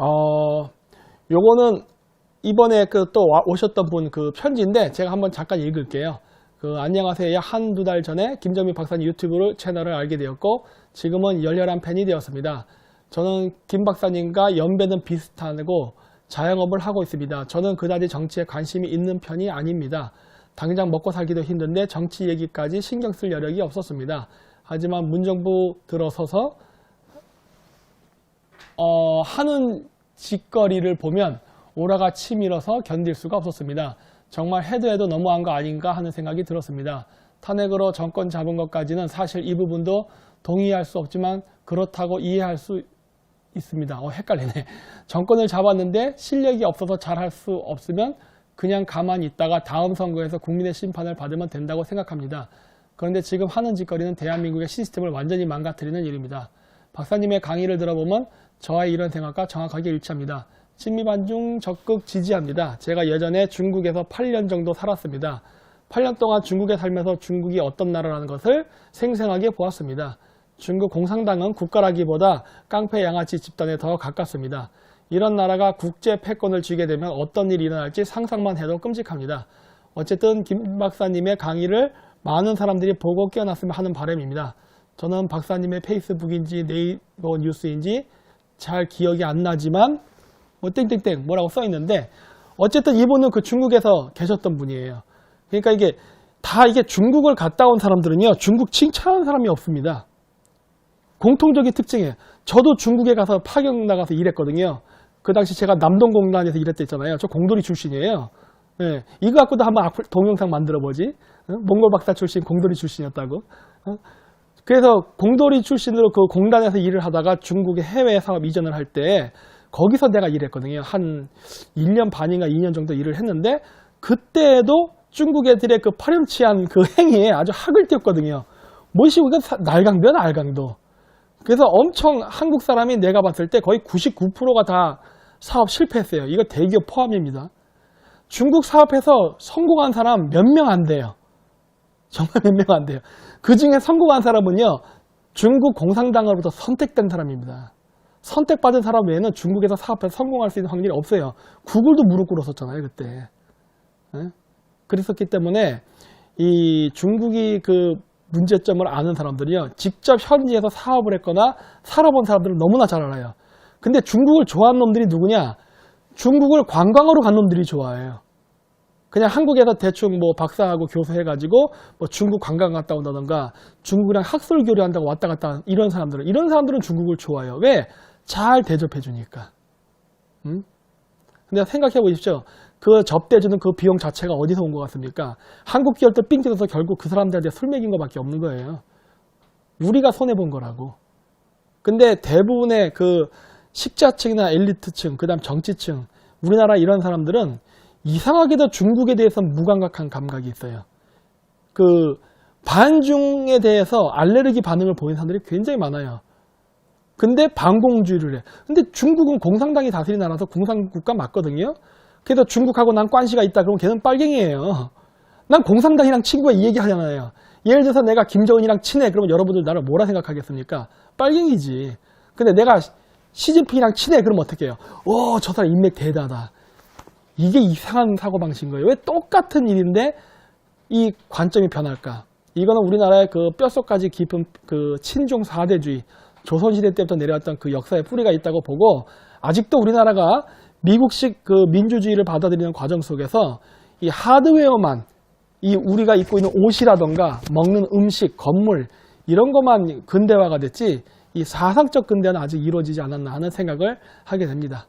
요거는 이번에 또 오셨던 분 그 편지인데 제가 한번 잠깐 읽을게요. 안녕하세요. 약 한두 달 전에 김정민 박사님 유튜브 채널을 알게 되었고 지금은 열렬한 팬이 되었습니다. 저는 김 박사님과 연배는 비슷하고 자영업을 하고 있습니다. 저는 그다지 정치에 관심이 있는 편이 아닙니다. 당장 먹고 살기도 힘든데 정치 얘기까지 신경 쓸 여력이 없었습니다. 하지만 문정부 들어서서 하는 짓거리를 보면 오라가 치밀어서 견딜 수가 없었습니다. 정말 해도 너무한 거 아닌가 하는 생각이 들었습니다. 탄핵으로 정권 잡은 것까지는 사실 이 부분도 동의할 수 없지만 그렇다고 이해할 수 있습니다. 헷갈리네. 정권을 잡았는데 실력이 없어서 잘할 수 없으면 그냥 가만히 있다가 다음 선거에서 국민의 심판을 받으면 된다고 생각합니다. 그런데 지금 하는 짓거리는 대한민국의 시스템을 완전히 망가뜨리는 일입니다. 박사님의 강의를 들어보면 저의 이런 생각과 정확하게 일치합니다. 친미반중 적극 지지합니다. 제가 예전에 중국에서 8년 정도 살았습니다. 8년 동안 중국에 살면서 중국이 어떤 나라라는 것을 생생하게 보았습니다. 중국 공산당은 국가라기보다 깡패 양아치 집단에 더 가깝습니다. 이런 나라가 국제 패권을 쥐게 되면 어떤 일이 일어날지 상상만 해도 끔찍합니다. 어쨌든 김 박사님의 강의를 많은 사람들이 보고 깨어났으면 하는 바람입니다. 저는 박사님의 페이스북인지 네이버 뉴스인지 잘 기억이 안 나지만 땡땡땡 뭐라고 써 있는데 어쨌든 이분은 그 중국에서 계셨던 분이에요. 그러니까 이게 중국을 갔다 온 사람들은요, 중국 칭찬하는 사람이 없습니다. 공통적인 특징이에요. 저도 중국에 가서 파견 나가서 일했거든요. 그 당시 제가 남동공단에서 일했다 했잖아요. 저 공돌이 출신이에요. 네, 이거 갖고도 한번 동영상 만들어보지. 몽골 박사 출신 공돌이 출신이었다고. 그래서 공돌이 출신으로 그 공단에서 일을 하다가 중국의 해외 사업 이전을 할 때 거기서 내가 일했거든요. 한 1년 반인가 2년 정도 일을 했는데 그때도 중국 애들의 그 파렴치한 그 행위에 아주 학을 띄웠거든요. 뭐시고 이건 날강도야, 날강도. 그래서 엄청 한국 사람이 내가 봤을 때 거의 99%가 다 사업 실패했어요. 이거 대기업 포함입니다. 중국 사업에서 성공한 사람 몇 명 안 돼요. 정말 몇 명 안 돼요. 그 중에 성공한 사람은요, 중국 공산당으로부터 선택된 사람입니다. 선택받은 사람 외에는 중국에서 사업에서 성공할 수 있는 확률이 없어요. 구글도 무릎 꿇었었잖아요, 그때. 네? 그랬었기 때문에 이 중국이 그 문제점을 아는 사람들이요, 직접 현지에서 사업을 했거나 살아본 사람들은 너무나 잘 알아요. 근데 중국을 좋아하는 놈들이 누구냐? 중국을 관광으로 간 놈들이 좋아해요. 그냥 한국에서 대충 뭐 박사하고 교수해가지고 뭐 중국 관광 갔다 온다던가 중국이랑 학술 교류한다고 왔다 갔다 이런 사람들은 중국을 좋아해요. 왜? 잘 대접해 주니까. 근데 생각해 보십시오. 그 접대주는 그 비용 자체가 어디서 온 것 같습니까? 한국 기업들 삥 뜯어서 결국 그 사람들한테 술 먹인 것밖에 없는 거예요. 우리가 손해본 거라고. 근데 대부분의 그 식자층이나 엘리트층, 그 다음 정치층, 우리나라 이런 사람들은 이상하게도 중국에 대해서 무감각한 감각이 있어요. 그 반중에 대해서 알레르기 반응을 보이는 사람들이 굉장히 많아요. 근데 반공주의를 해. 근데 중국은 공산당이 다스리는 나라라서 공산국가 맞거든요. 그래서 중국하고 난 관시가 있다 그러면 걔는 빨갱이에요. 난 공산당이랑 친구가 이 얘기 하잖아요. 예를 들어서 내가 김정은이랑 친해. 그러면 여러분들 나를 뭐라 생각하겠습니까? 빨갱이지. 근데 내가 시진핑이랑 친해. 그러면 어떻게 해요? 오, 저 사람 인맥 대단하다. 이게 이상한 사고방식인 거예요. 왜 똑같은 일인데 이 관점이 변할까? 이거는 우리나라의 그 뼛속까지 깊은 그 친중 4대주의, 조선시대 때부터 내려왔던 그 역사의 뿌리가 있다고 보고, 아직도 우리나라가 미국식 그 민주주의를 받아들이는 과정 속에서 이 하드웨어만, 이 우리가 입고 있는 옷이라던가 먹는 음식, 건물 이런 것만 근대화가 됐지 이 사상적 근대화는 아직 이루어지지 않았나 하는 생각을 하게 됩니다.